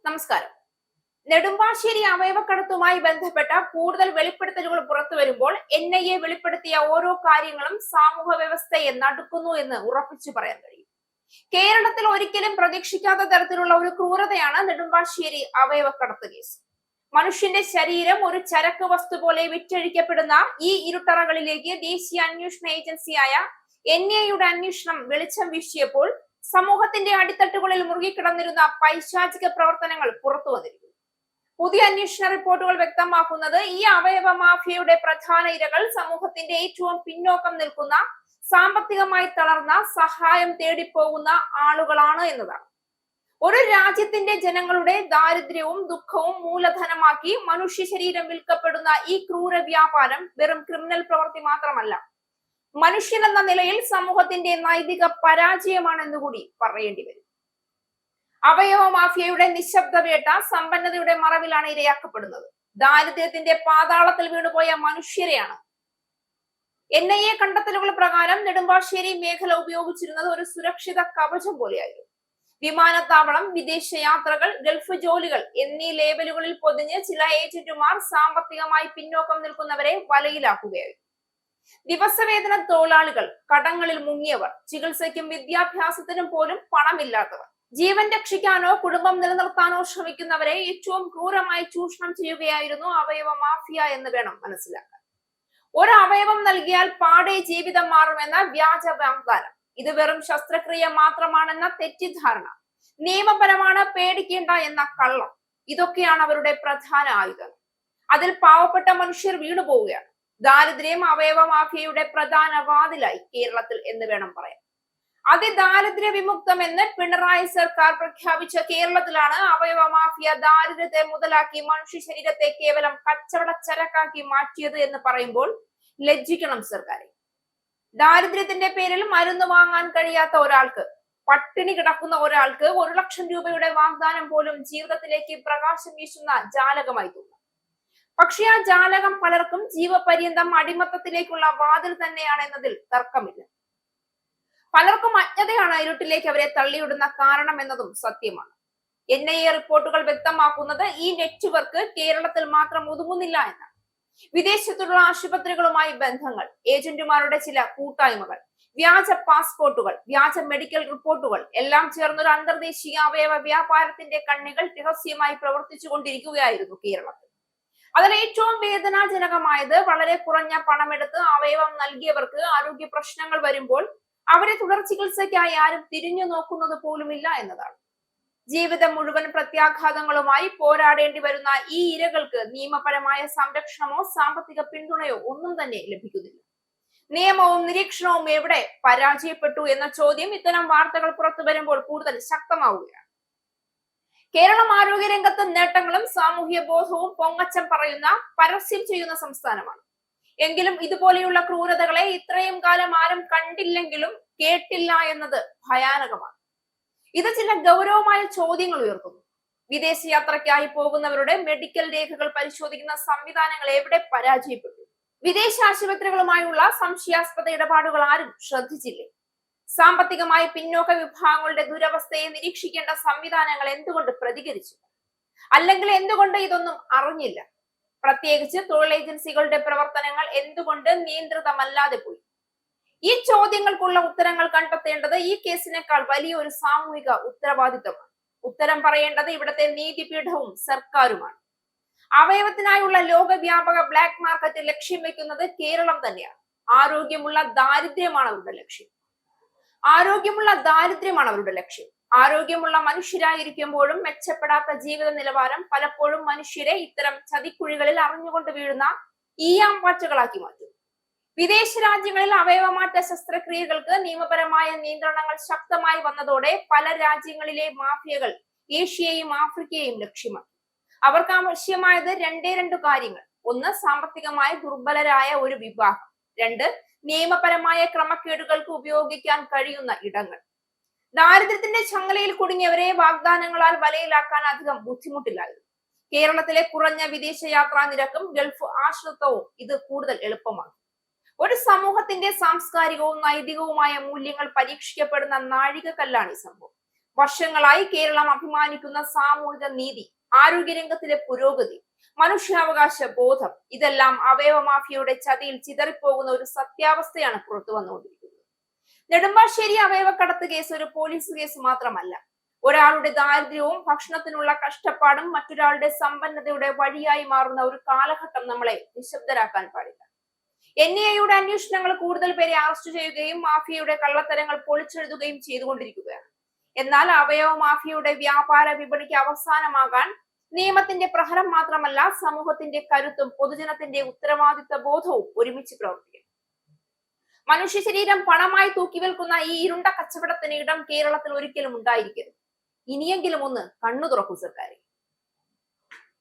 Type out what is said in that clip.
നമസ്കാരം. നെടുമ്പാശ്ശേരി അവയവക്കടത്തുമായി ബന്ധപ്പെട്ട കൂടുതൽ വെളിപ്പെടുത്തലുകൾ പുറത്തു വരുമ്പോൾ NIA വെളിപ്പെടുത്തിയ ഓരോ കാര്യങ്ങളും സമൂഹ വ്യവസ്ഥയെ നടുക്കുന്നു എന്ന് ഉറപ്പിച്ചു പറയാൻ കഴിയും. കേരളത്തിൽ ഒരിക്കലും പ്രതീക്ഷിക്കാത്ത തരത്തിലുള്ള ഒരു ക്രൂരതയാണ് നെടുമ്പാശ്ശേരി അവയവക്കടത്ത് കേസ്. മനുഷ്യന്റെ ശരീരം ഒരു ചരക്ക് വസ്തു പോലെ വിറ്റഴിക്കപ്പെടുന്ന ഈ ഇരുട്ടറകളിലേക്ക് ദേശീയ അന്വേഷണ ഏജൻസിയായ NIAയുടെ അന്വേഷണം വെളിച്ചം വീശിയപ്പോൾ സമൂഹത്തിന്റെ അടിത്തട്ടുകളിൽ മുറുകിക്കിടന്നിരുന്ന പൈശാചിക പ്രവർത്തനങ്ങൾ പുറത്തു വന്നിരിക്കുന്നു. പുതിയ അന്വേഷണ റിപ്പോർട്ടുകൾ വ്യക്തമാക്കുന്നത് ഈ അവയവ മാഫിയയുടെ പ്രധാന ഇരകൾ സമൂഹത്തിന്റെ ഏറ്റവും പിന്നോക്കം നിൽക്കുന്ന, സാമ്പത്തികമായി തളർന്ന, സഹായം തേടിപ്പോകുന്ന ആളുകളാണ് എന്നതാണ്. ഒരു രാജ്യത്തിന്റെ ജനങ്ങളുടെ ദാരിദ്ര്യവും ദുഃഖവും മൂലധനമാക്കി മനുഷ്യ ശരീരം വിൽക്കപ്പെടുന്ന ഈ ക്രൂര വ്യാപാരം വെറും ക്രിമിനൽ പ്രവൃത്തി മാത്രമല്ല, മനുഷ്യൻ എന്ന നിലയിൽ സമൂഹത്തിന്റെ നൈതിക പരാജയമാണെന്നുകൂടി പറയേണ്ടി വരും. അവയവ മാഫിയയുടെ നിശബ്ദ വേട്ട സമ്പന്നതയുടെ മറവിലാണ് ഇരയാക്കപ്പെടുന്നത്. ദാരിദ്ര്യത്തിന്റെ പാതാളത്തിൽ വീണുപോയ മനുഷ്യരെയാണ്. NIA കണ്ടെത്തലുകൾ പ്രകാരം നെടുമ്പാശ്ശേരി മേഖല ഉപയോഗിച്ചിരുന്നത് ഒരു സുരക്ഷിത കവചം പോലെയായിരുന്നു. വിമാനത്താവളം, വിദേശ യാത്രകൾ, ഗൾഫ് ജോലികൾ എന്നീ ലേബലുകളിൽ പൊതിഞ്ഞ് ചില ഏജന്റുമാർ സാമ്പത്തികമായി പിന്നോക്കം നിൽക്കുന്നവരെ വലയിലാക്കുകയായിരുന്നു. ദിവസവേതന തൊഴിലാളികൾ, കടങ്ങളിൽ മുങ്ങിയവർ, ചികിത്സയ്ക്കും വിദ്യാഭ്യാസത്തിനും പോലും പണമില്ലാത്തവർ, ജീവൻ രക്ഷിക്കാനോ കുടുംബം നിലനിർത്താനോ ശ്രമിക്കുന്നവരെ ഏറ്റവും ക്രൂരമായി ചൂഷണം ചെയ്യുകയായിരുന്നു അവയവ മാഫിയ എന്ന് വേണം മനസ്സിലാക്കാൻ. ഒരു അവയവം നൽകിയാൽ പാടെ ജീവിതം മാറുമെന്ന വ്യാജ വാഗ്ദാനം, ഇത് വെറും ശസ്ത്രക്രിയ മാത്രമാണെന്ന തെറ്റിദ്ധാരണ, നിയമപരമാണ്, പേടിക്കേണ്ട എന്ന കള്ളം, ഇതൊക്കെയാണ് അവരുടെ പ്രധാന ആയുധങ്ങൾ. അതിൽ പാവപ്പെട്ട മനുഷ്യർ വീണുപോവുകയാണ്. ദാരിദ്ര്യം അവയവ മാഫിയയുടെ പ്രധാന വാതിലായി കേരളത്തിൽ എന്ന് വേണം പറയാൻ. അതിദാരിദ്ര്യ വിമുക്തം എന്ന് പിണറായി സർക്കാർ പ്രഖ്യാപിച്ച കേരളത്തിലാണ് അവയവ മാഫിയ ദാരിദ്ര്യത്തെ മുതലാക്കി മനുഷ്യ ശരീരത്തെ കേവലം കച്ചവട ചരക്കാക്കി മാറ്റിയത് എന്ന് പറയുമ്പോൾ ലജ്ജിക്കണം സർക്കാരെ. ദാരിദ്ര്യത്തിന്റെ പേരിൽ മരുന്ന് വാങ്ങാൻ കഴിയാത്ത ഒരാൾക്ക്, പട്ടിണി കിടക്കുന്ന ഒരാൾക്ക് 1 ലക്ഷം രൂപയുടെ വാഗ്ദാനം പോലും ജീവിതത്തിലേക്ക് പ്രകാശം വീശുന്ന ജാലകമായി തോന്നും. പക്ഷേ ആ ജാലകം പലർക്കും ജീവപര്യന്തം അടിമത്തത്തിലേക്കുള്ള വാതിൽ തന്നെയാണ് എന്നതിൽ തർക്കമില്ല. പലർക്കും അജ്ഞതയാണ് ഇരുട്ടിലേക്ക് അവരെ തള്ളിയിടുന്ന കാരണം എന്നതും സത്യമാണ്. NIA റിപ്പോർട്ടുകൾ വ്യക്തമാക്കുന്നത് ഈ നെറ്റ്വർക്ക് കേരളത്തിൽ മാത്രം ഒതുങ്ങുന്നില്ല എന്നാണ്. വിദേശത്തുള്ള ആശുപത്രികളുമായി ബന്ധങ്ങൾ, ഏജന്റുമാരുടെ ചില കൂട്ടായ്മകൾ, വ്യാജ പാസ്പോർട്ടുകൾ, വ്യാജ മെഡിക്കൽ റിപ്പോർട്ടുകൾ എല്ലാം ചേർന്നൊരു അന്തർദേശീയ അവയവ വ്യാപാരത്തിന്റെ കണ്ണികൾ രഹസ്യമായി പ്രവർത്തിച്ചു കൊണ്ടിരിക്കുകയായിരുന്നു കേരളത്തിൽ. അതിൽ ഏറ്റവും വേദനാജനകമായത്, വളരെ കുറഞ്ഞ പണമെടുത്ത് അവയവം നൽകിയവർക്ക് ആരോഗ്യ പ്രശ്നങ്ങൾ വരുമ്പോൾ അവരെ തുടർ ചികിത്സയ്ക്കായി ആരും തിരിഞ്ഞു നോക്കുന്നത് പോലുമില്ല എന്നതാണ്. ജീവിതം മുഴുവൻ പ്രത്യാഘാതങ്ങളുമായി പോരാടേണ്ടി വരുന്ന ഈ ഇരകൾക്ക് നിയമപരമായ സംരക്ഷണമോ സാമ്പത്തിക പിന്തുണയോ ഒന്നും തന്നെ ലഭിക്കുന്നില്ല. നിയമവും നിരീക്ഷണവും എവിടെ പരാജയപ്പെട്ടു എന്ന ചോദ്യം ഇത്തരം വാർത്തകൾ പുറത്തു വരുമ്പോൾ കൂടുതൽ ശക്തമാവുകയാണ്. കേരളം ആരോഗ്യരംഗത്ത് നേട്ടങ്ങളും സാമൂഹ്യ ബോധവും പൊങ്ങച്ചം പറയുന്ന, പരസ്യം ചെയ്യുന്ന സംസ്ഥാനമാണ്. എങ്കിലും ഇതുപോലെയുള്ള ക്രൂരതകളെ ഇത്രയും കാലം ആരും കണ്ടില്ലെങ്കിലും കേട്ടില്ല എന്നത് ഭയാനകമാണ്. ഇത് ചില ഗൗരവമായ ചോദ്യങ്ങൾ ഉയർത്തുന്നു. വിദേശയാത്രയ്ക്കായി പോകുന്നവരുടെ മെഡിക്കൽ രേഖകൾ പരിശോധിക്കുന്ന സംവിധാനങ്ങൾ എവിടെ പരാജയപ്പെട്ടു? വിദേശ ആശുപത്രികളുമായുള്ള സംശയാസ്പദ ഇടപാടുകൾ ആരും ശ്രദ്ധിച്ചില്ലേ? സാമ്പത്തികമായി പിന്നോക്ക വിഭാഗങ്ങളുടെ ദുരവസ്ഥയെ നിരീക്ഷിക്കേണ്ട സംവിധാനങ്ങൾ എന്തുകൊണ്ട് പ്രതികരിച്ചു? അല്ലെങ്കിൽ എന്തുകൊണ്ട് ഇതൊന്നും അറിഞ്ഞില്ല? പ്രത്യേകിച്ച് തൊഴിൽ ഏജൻസികളുടെ പ്രവർത്തനങ്ങൾ എന്തുകൊണ്ട് നിയന്ത്രിതമല്ലാതെ പോയി? ഈ ചോദ്യങ്ങൾക്കുള്ള ഉത്തരങ്ങൾ കണ്ടെത്തേണ്ടത് ഈ കേസിനേക്കാൾ വലിയൊരു സാമൂഹിക ഉത്തരവാദിത്തമാണ്. ഉത്തരം പറയേണ്ടത് ഇവിടുത്തെ നീതിപീഠവും സർക്കാരുമാണ്. അവയവത്തിനായുള്ള ലോകവ്യാപക ബ്ലാക്ക് മാർക്കറ്റ് ലക്ഷ്യം വെക്കുന്നത് കേരളം തന്നെയാണ്. ആരോഗ്യമുള്ള ദാരിദ്ര്യമാണ് അവരുടെ ലക്ഷ്യം. ആരോഗ്യമുള്ള മനുഷ്യരായിരിക്കുമ്പോഴും മെച്ചപ്പെടാത്ത ജീവിത നിലവാരം പലപ്പോഴും മനുഷ്യരെ ഇത്തരം ചതിക്കുഴികളിൽ അറിഞ്ഞുകൊണ്ട് വീഴുന്ന ഈയാമ്പാറ്റകളാക്കി മാറ്റും. വിദേശ രാജ്യങ്ങളിൽ അവയവമാറ്റ ശസ്ത്രക്രിയകൾക്ക് നിയമപരമായ നിയന്ത്രണങ്ങൾ ശക്തമായി വന്നതോടെ പല രാജ്യങ്ങളിലെ മാഫിയകൾ ഏഷ്യയെയും ആഫ്രിക്കയെയും ലക്ഷ്യമാക്കി. അവർക്ക് ആവശ്യമായത് രണ്ട് കാര്യങ്ങൾ: 1, സാമ്പത്തികമായി ദുർബലരായ ഒരു വിഭാഗം; 2, നിയമപരമായ ക്രമക്കേടുകൾക്ക് ഉപയോഗിക്കാൻ കഴിയുന്ന ഇടങ്ങൾ. ദാരിദ്ര്യത്തിന്റെ ചങ്ങലയിൽ കുടുങ്ങിയവരെ വാഗ്ദാനങ്ങളാൽ വലയിലാക്കാൻ അധികം ബുദ്ധിമുട്ടില്ലായിരുന്നു. കേരളത്തിലെ കുറഞ്ഞ വിദേശയാത്രാ നിരക്കും ഗൾഫ് ആശ്രിതത്വവും ഇത് കൂടുതൽ എളുപ്പമാക്കി. ഒരു സമൂഹത്തിന്റെ സാംസ്കാരികവും നൈതികവുമായ മൂല്യങ്ങൾ പരീക്ഷിക്കപ്പെടുന്ന നാഴികക്കല്ലാണ് ഈ സംഭവം. വർഷങ്ങളായി കേരളം അഭിമാനിക്കുന്ന സാമൂഹിക നീതി, ആരോഗ്യരംഗത്തിലെ പുരോഗതി, മനുഷ്യാവകാശ ബോധം ഇതെല്ലാം അവയവ മാഫിയയുടെ ചതിയിൽ ചിതറിപ്പോകുന്ന ഒരു സത്യാവസ്ഥയാണ് പുറത്തു വന്നുകൊണ്ടിരിക്കുന്നത്. നെടുമ്പാശ്ശേരി അവയവക്കടത്ത് കേസ് ഒരു പോലീസ് കേസ് മാത്രമല്ല. ഒരാളുടെ ദാരിദ്ര്യവും ഭക്ഷണത്തിനുള്ള കഷ്ടപ്പാടും മറ്റൊരാളുടെ സമ്പന്നതയുടെ വഴിയായി മാറുന്ന ഒരു കാലഘട്ടം നമ്മളെ നിശബ്ദരാക്കാൻ പാടില്ല. NIA അന്വേഷണങ്ങൾ കൂടുതൽ പേരെ അറസ്റ്റ് ചെയ്യുകയും മാഫിയയുടെ കള്ളത്തരങ്ങൾ പൊളിച്ചെഴുതുകയും ചെയ്തുകൊണ്ടിരിക്കുകയാണ്. എന്നാൽ അവയവ മാഫിയയുടെ വ്യാപാര വിപണിക്ക് അവസാനമാകാൻ നിയമത്തിന്റെ പ്രഹരം മാത്രമല്ല, സമൂഹത്തിന്റെ കരുത്തും പൊതുജനത്തിന്റെ ഉത്തരവാദിത്ത ബോധവും ഒരുമിച്ച് പ്രവർത്തിക്കും. മനുഷ്യ ശരീരം പണമായി തൂക്കി വിൽക്കുന്ന ഈ ഇരുണ്ട കച്ചവടത്തിന് ഇടം കേരളത്തിൽ ഒരിക്കലും ഉണ്ടായിരിക്കരുത്. ഇനിയെങ്കിലും ഒന്ന് കണ്ണു തുറക്കൂ സർക്കാരെ.